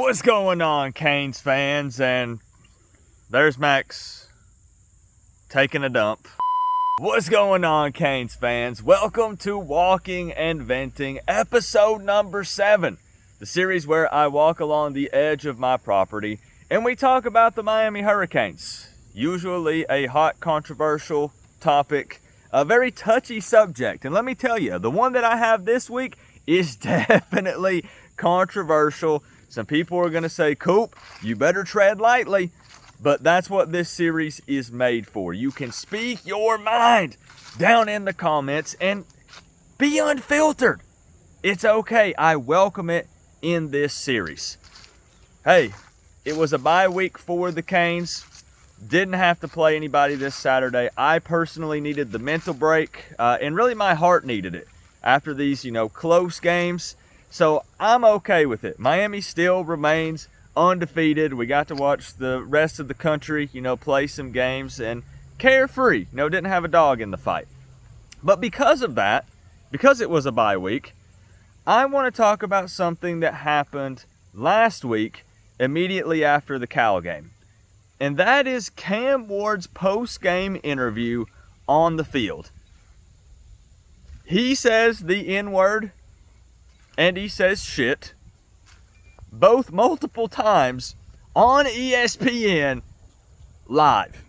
What's going on, Canes fans? And there's Max taking a dump. What's going on, Canes fans? Welcome to Walking and Venting, episode number 7, the series where I walk along the edge of my property and we talk about the Miami Hurricanes. Usually a hot, controversial topic, a very touchy subject. And let me tell you, the one that I have this week is definitely controversial. Some people are going to say, Coop, you better tread lightly. But that's what this series is made for. You can speak your mind down in the comments and be unfiltered. It's okay. I welcome it in this series. Hey, it was a bye week for the Canes. Didn't have to play anybody this Saturday. I personally needed the mental break, and really my heart needed it after these, close games. So I'm okay with it. Miami still remains undefeated. We got to watch the rest of the country, play some games and carefree. Didn't have a dog in the fight. But because of that, because it was a bye week, I want to talk about something that happened last week immediately after the Cal game. And that is Cam Ward's post-game interview on the field. He says the N-word and he says shit, both multiple times on ESPN live.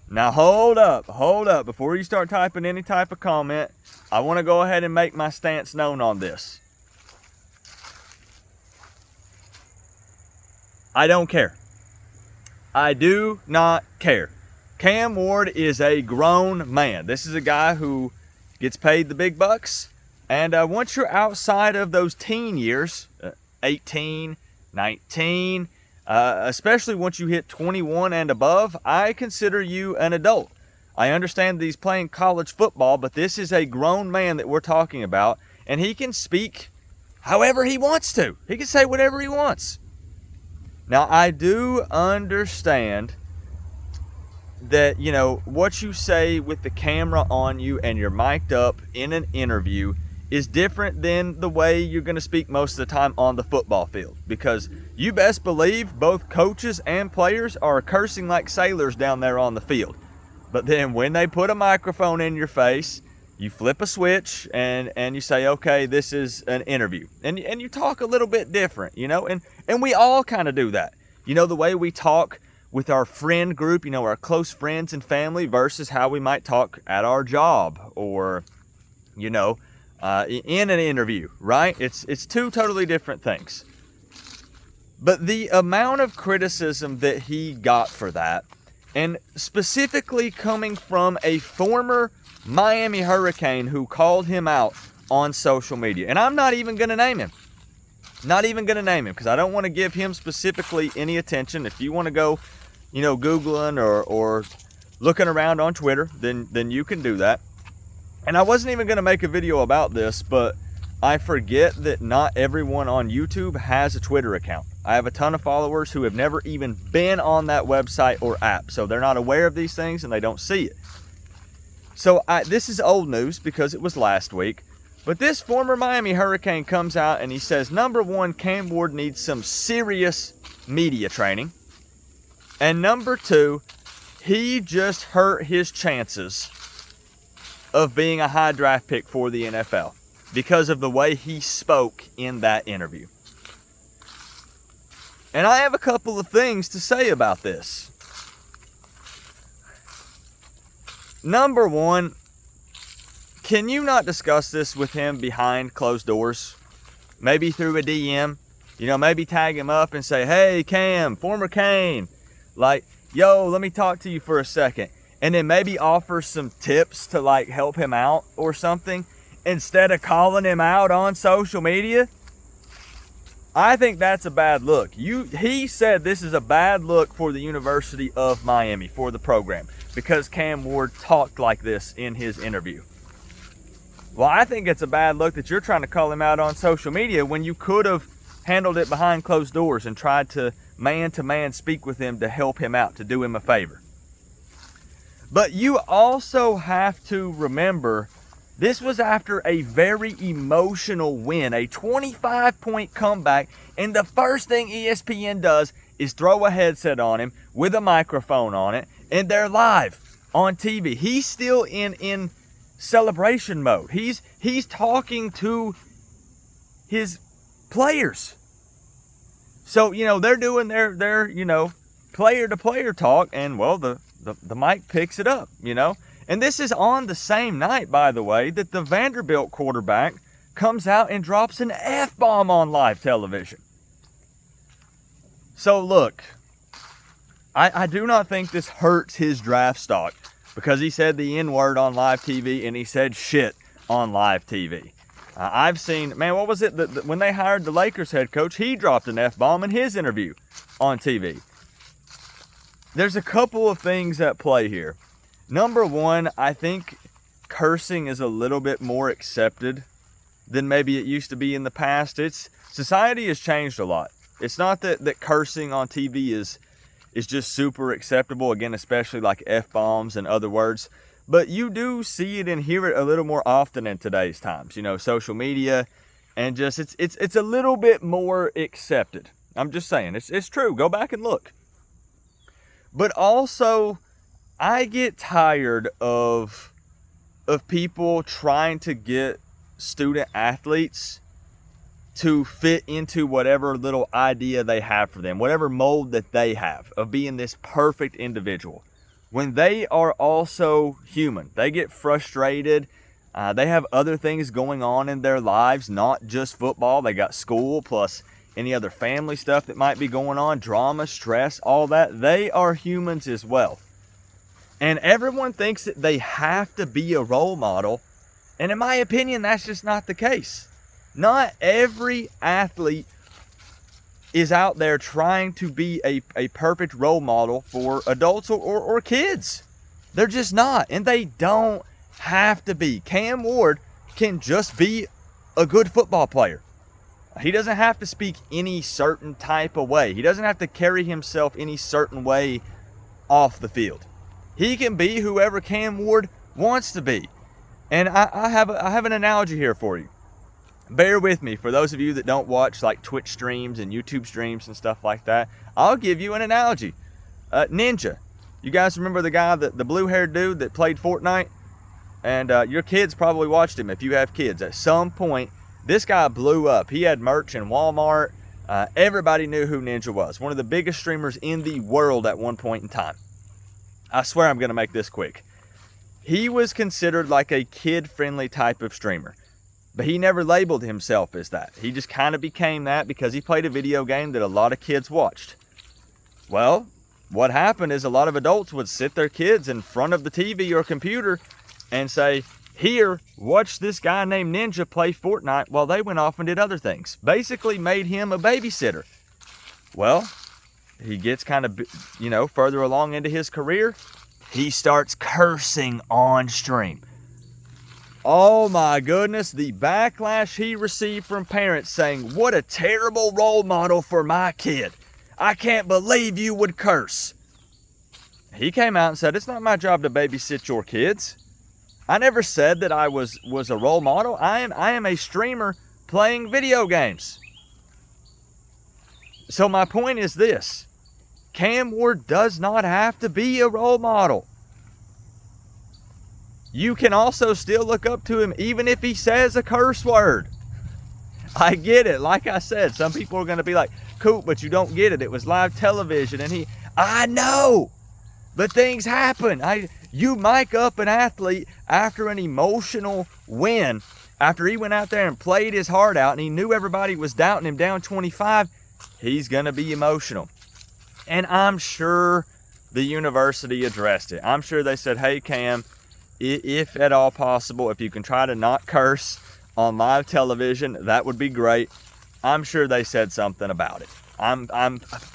Now hold up. Before you start typing any type of comment, I want to go ahead and make my stance known on this. I don't care. I do not care. Cam Ward is a grown man. This is a guy who gets paid the big bucks. And once you're outside of those teen years, 18, 19, especially once you hit 21 and above, I consider you an adult. I understand that he's playing college football, but this is a grown man that we're talking about, and he can speak however he wants to. He can say whatever he wants. Now, I do understand that, what you say with the camera on you and you're mic'd up in an interview is different than the way you're going to speak most of the time on the football field. Because you best believe both coaches and players are cursing like sailors down there on the field. But then when they put a microphone in your face, you flip a switch and you say, okay, this is an interview. And you talk a little bit different, and we all kind of do that. The way we talk with our friend group, our close friends and family versus how we might talk at our job or, in an interview, right? It's two totally different things. But the amount of criticism that he got for that, and specifically coming from a former Miami Hurricane who called him out on social media, and I'm not even going to name him. Not even going to name him because I don't want to give him specifically any attention. If you want to go, Googling or looking around on Twitter, then you can do that. And I wasn't even going to make a video about this, but I forget that not everyone on YouTube has a Twitter account. I have a ton of followers who have never even been on that website or app, so they're not aware of these things and they don't see it. So this is old news because it was last week, but this former Miami Hurricane comes out and he says, number one, Cam Ward needs some serious media training. And number two, he just hurt his chances of being a high draft pick for the NFL because of the way he spoke in that interview. And I have a couple of things to say about this. Number one, can you not discuss this with him behind closed doors? Maybe through a DM, maybe tag him up and say, hey, Cam, former Cane, yo, let me talk to you for a second. And then maybe offer some tips to help him out or something instead of calling him out on social media. I think that's a bad look. He said this is a bad look for the University of Miami, for the program, because Cam Ward talked like this in his interview. Well, I think it's a bad look that you're trying to call him out on social media when you could have handled it behind closed doors and tried to man-to-man speak with him to help him out, to do him a favor. But you also have to remember This was after a very emotional win, a 25-point comeback, and the first thing ESPN does is throw a headset on him with a microphone on it, and they're live on TV. He's still in celebration mode. He's talking to his players. So, they're doing their player to player talk, and well, the mic picks it up, And this is on the same night, by the way, that the Vanderbilt quarterback comes out and drops an F-bomb on live television. So look, I do not think this hurts his draft stock because he said the N-word on live TV and he said shit on live TV. I've seen, man, what was it? When they hired the Lakers head coach, he dropped an F-bomb in his interview on TV. There's a couple of things at play here. Number one, I think cursing is a little bit more accepted than maybe it used to be in the past. Society has changed a lot. It's not that cursing on TV is just super acceptable, again, especially like F-bombs and other words. But you do see it and hear it a little more often in today's times. Social media, and just it's a little bit more accepted. I'm just saying, it's true. Go back and look. But also, I get tired of people trying to get student athletes to fit into whatever little idea they have for them, whatever mold that they have of being this perfect individual. When they are also human, they get frustrated. They have other things going on in their lives, not just football. They got school plus any other family stuff that might be going on, drama, stress, all that. They are humans as well. And everyone thinks that they have to be a role model. And in my opinion, that's just not the case. Not every athlete is out there trying to be a perfect role model for adults or kids. They're just not. And they don't have to be. Cam Ward can just be a good football player. He doesn't have to speak any certain type of way. He doesn't have to carry himself any certain way off the field. He can be whoever Cam Ward wants to be. And I have an analogy here for you. Bear with me. For those of you that don't watch like Twitch streams and YouTube streams and stuff like that, I'll give you an analogy. Ninja. You guys remember the guy, the blue-haired dude that played Fortnite? And your kids probably watched him if you have kids. At some point, this guy blew up. He had merch in Walmart. Everybody knew who Ninja was. One of the biggest streamers in the world at one point in time. I swear I'm going to make this quick. He was considered like a kid-friendly type of streamer. But he never labeled himself as that. He just kind of became that because he played a video game that a lot of kids watched. Well, what happened is a lot of adults would sit their kids in front of the TV or computer and say, here, watch this guy named Ninja play Fortnite, while they went off and did other things. Basically made him a babysitter. Well, he gets kind of, further along into his career. He starts cursing on stream. Oh my goodness, the backlash he received from parents saying, what a terrible role model for my kid. I can't believe you would curse. He came out and said, it's not my job to babysit your kids. I never said that I was a role model. I am a streamer playing video games. So my point is this. Cam Ward does not have to be a role model. You can also still look up to him even if he says a curse word. I get it. Like I said, some people are going to be like, Coop, but you don't get it. It was live television. And I know, but things happen. You mic up an athlete after an emotional win, after he went out there and played his heart out and he knew everybody was doubting him down 25, he's going to be emotional. And I'm sure the university addressed it. I'm sure they said, hey, Cam, if at all possible, if you can try to not curse on live television, that would be great. I'm sure they said something about it. I'm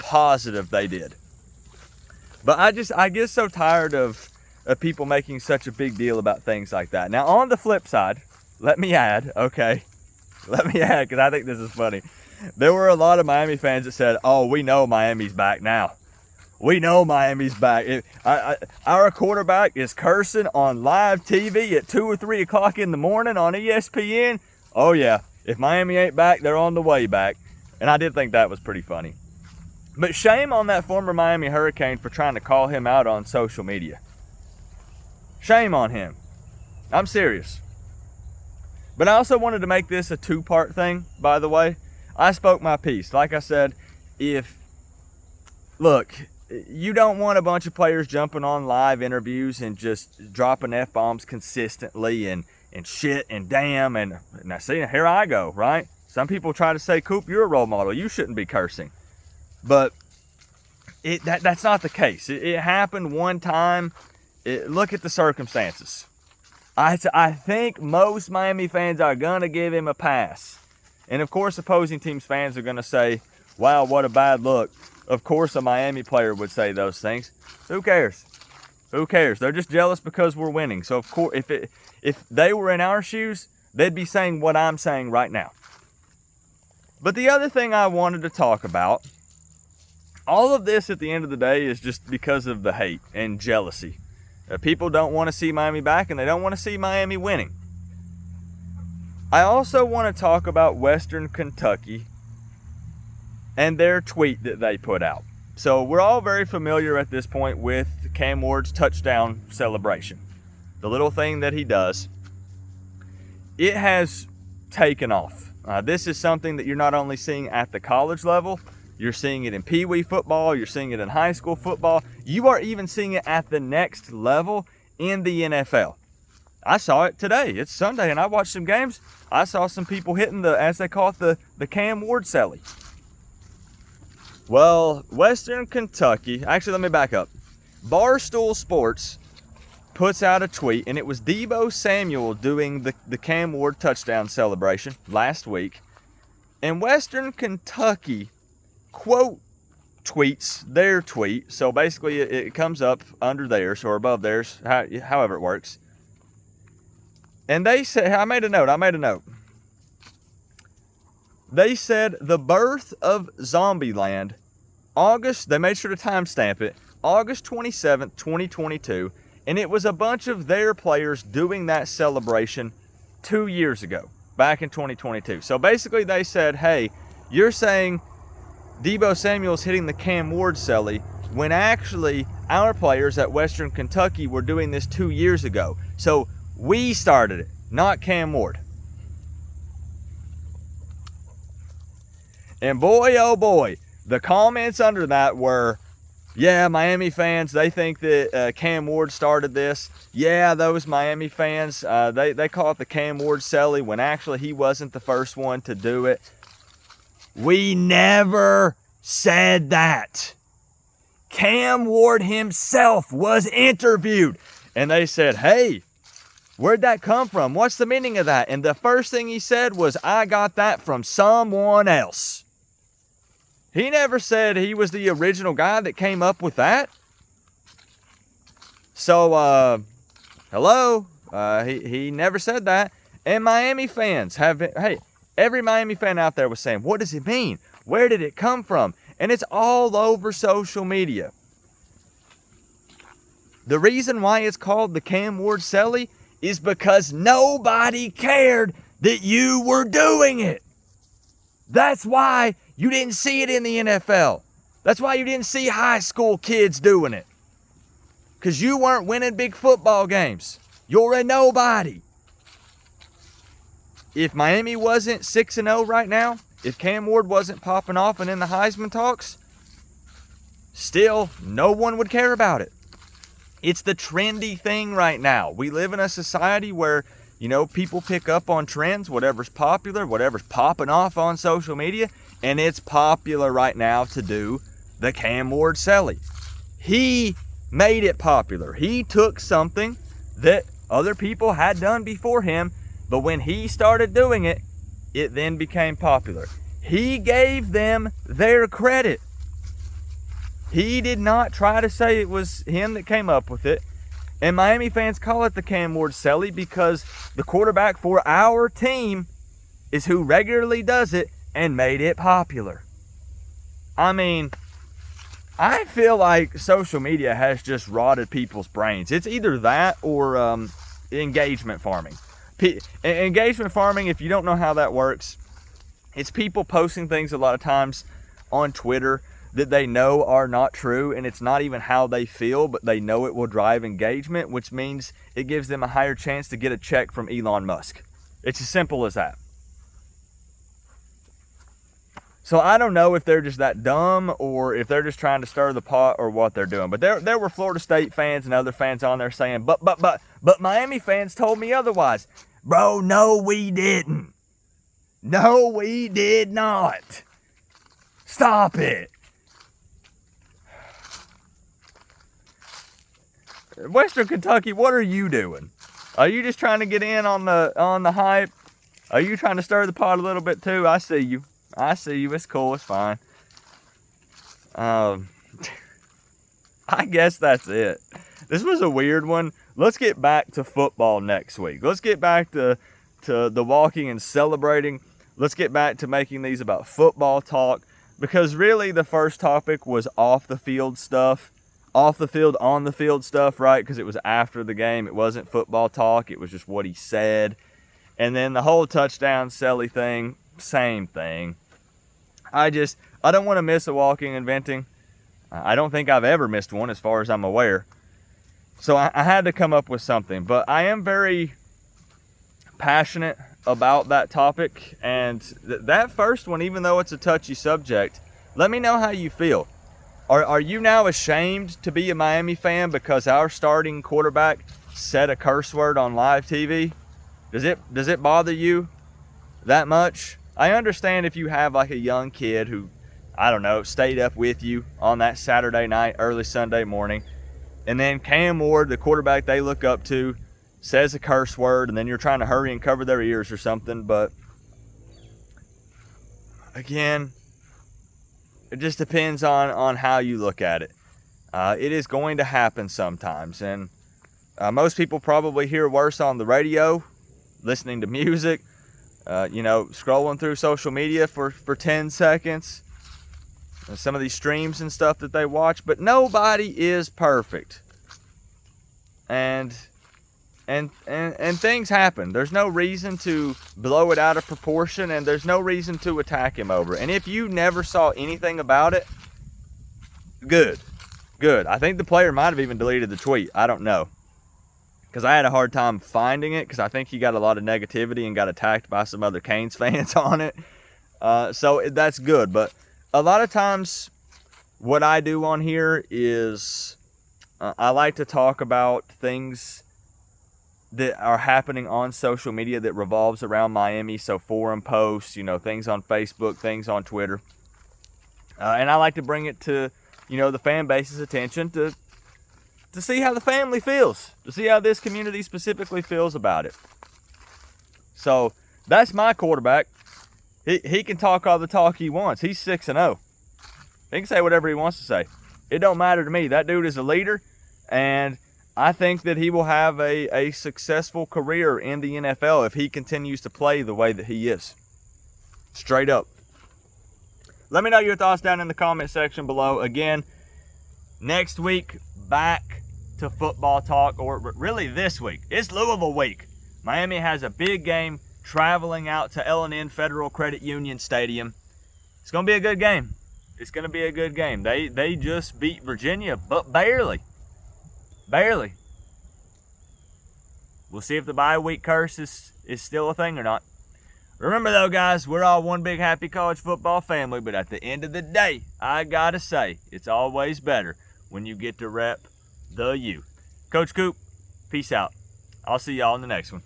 positive they did. But I get so tired of people making such a big deal about things like that. Now, on the flip side, let me add, because I think this is funny. There were a lot of Miami fans that said, oh, we know Miami's back now. We know Miami's back. Our quarterback is cursing on live TV at 2 or 3 o'clock in the morning on ESPN. Oh yeah, if Miami ain't back, they're on the way back. And I did think that was pretty funny. But shame on that former Miami Hurricane for trying to call him out on social media. Shame on him. I'm serious. But I also wanted to make this a 2-part thing, by the way. I spoke my piece. Like I said, look, you don't want a bunch of players jumping on live interviews and just dropping F-bombs consistently and shit and damn. And now see, here I go, right? Some people try to say, Coop, you're a role model. You shouldn't be cursing. But that's not the case. It happened one time. Look at the circumstances. I think most Miami fans are going to give him a pass. And of course, opposing teams' fans are going to say, wow, what a bad look. Of course, a Miami player would say those things. Who cares? Who cares? They're just jealous because we're winning. So, of course, if they were in our shoes, they'd be saying what I'm saying right now. But the other thing I wanted to talk about, all of this at the end of the day is just because of the hate and jealousy. People don't want to see Miami back, and they don't want to see Miami winning. I also want to talk about Western Kentucky and their tweet that they put out. So we're all very familiar at this point with Cam Ward's touchdown celebration. The little thing that he does. It has taken off. This is something that you're not only seeing at the college level, you're seeing it in Pee Wee football, you're seeing it in high school football, you are even seeing it at the next level in the NFL. I saw it today. It's Sunday, and I watched some games. I saw some people hitting as they call it, the Cam Ward celly. Well, Western Kentucky, actually, let me back up. Barstool Sports puts out a tweet, and it was Deebo Samuel doing the Cam Ward touchdown celebration last week. And Western Kentucky quote tweets their tweet. So basically, it comes up under theirs or above theirs, however it works. And they said, I made a note. They said the birth of Zombieland, they made sure to timestamp it, August 27th, 2022. And it was a bunch of their players doing that celebration 2 years ago, back in 2022. So basically they said, hey, you're saying Deebo Samuel's hitting the Cam Ward celly when actually our players at Western Kentucky were doing this 2 years ago. So we started it, not Cam Ward. And boy, oh boy, the comments under that were, yeah, Miami fans, they think that Cam Ward started this. Yeah, those Miami fans, they call it the Cam Ward celly when actually he wasn't the first one to do it. We never said that. Cam Ward himself was interviewed. And they said, hey, where'd that come from? What's the meaning of that? And the first thing he said was, I got that from someone else. He never said he was the original guy that came up with that. So, hello? He never said that. And Miami fans every Miami fan out there was saying, what does it mean? Where did it come from? And it's all over social media. The reason why it's called the Cam Ward celly is because nobody cared that you were doing it. That's why you didn't see it in the NFL. That's why you didn't see high school kids doing it. Because you weren't winning big football games. You're a nobody. If Miami wasn't 6-0 right now, if Cam Ward wasn't popping off and in the Heisman talks, still, no one would care about it. It's the trendy thing right now. We live in a society where, people pick up on trends, whatever's popular, whatever's popping off on social media, and it's popular right now to do the Cam Ward celly. He made it popular. He took something that other people had done before him, but when he started doing it, it then became popular. He gave them their credit. He did not try to say it was him that came up with it. And Miami fans call it the Cam Ward celly because the quarterback for our team is who regularly does it and made it popular. I mean, I feel like social media has just rotted people's brains. It's either that or engagement farming. Engagement farming, if you don't know how that works, it's people posting things a lot of times on Twitter that they know are not true, and it's not even how they feel, but they know it will drive engagement, which means it gives them a higher chance to get a check from Elon Musk. It's as simple as that. So I don't know if they're just that dumb or if they're just trying to stir the pot or what they're doing. But there were Florida State fans and other fans on there saying, but Miami fans told me otherwise. Bro, no, we didn't. No, we did not. Stop it. Western Kentucky, what are you doing? Are you just trying to get in on the hype? Are you trying to stir the pot a little bit too? I see you. It's cool. It's fine. I guess that's it. This was a weird one. Let's get back to football next week. Let's get back to the walking and celebrating. Let's get back to making these about football talk, because really the first topic was off the field stuff. Off the field, on the field stuff, right? Because it was after the game. It wasn't football talk. It was just what he said. And then the whole touchdown Selly thing, same thing. I don't want to miss a walking and venting. I don't think I've ever missed one as far as I'm aware. So I had to come up with something. But I am very passionate about that topic. And that first one, even though it's a touchy subject, let me know how you feel. Are you now ashamed to be a Miami fan because our starting quarterback said a curse word on live TV? Does it bother you that much? I understand if you have like a young kid who, I don't know, stayed up with you on that Saturday night, early Sunday morning, and then Cam Ward, the quarterback they look up to, says a curse word, and then you're trying to hurry and cover their ears or something. But again, it just depends on how you look at it. It is going to happen sometimes, and most people probably hear worse on the radio, listening to music, scrolling through social media for 10 seconds, some of these streams and stuff that they watch, but nobody is perfect. And things happen. There's no reason to blow it out of proportion, and there's no reason to attack him over it. And if you never saw anything about it, good. I think the player might have even deleted the tweet. I don't know, because I had a hard time finding it, because I think he got a lot of negativity and got attacked by some other Canes fans on it. So that's good. But a lot of times what I do on here is I like to talk about things that are happening on social media that revolves around Miami. So forum posts, things on Facebook, things on Twitter. And I like to bring it to, the fan base's attention to see how the family feels, to see how this community specifically feels about it. So that's my quarterback. He can talk all the talk he wants. He's 6-0. He can say whatever he wants to say. It don't matter to me. That dude is a leader, and I think that he will have a successful career in the NFL if he continues to play the way that he is. Straight up. Let me know your thoughts down in the comment section below. Again, next week, back to football talk, or really this week. It's Louisville week. Miami has a big game traveling out to L&N Federal Credit Union Stadium. It's going to be a good game. It's going to be a good game. They just beat Virginia, but barely. Barely. We'll see if the bye week curse is still a thing or not. Remember though, guys, we're all one big happy college football family, but at the end of the day, I gotta say, it's always better when you get to rep the U. Coach Coop, peace out. I'll see y'all in the next one.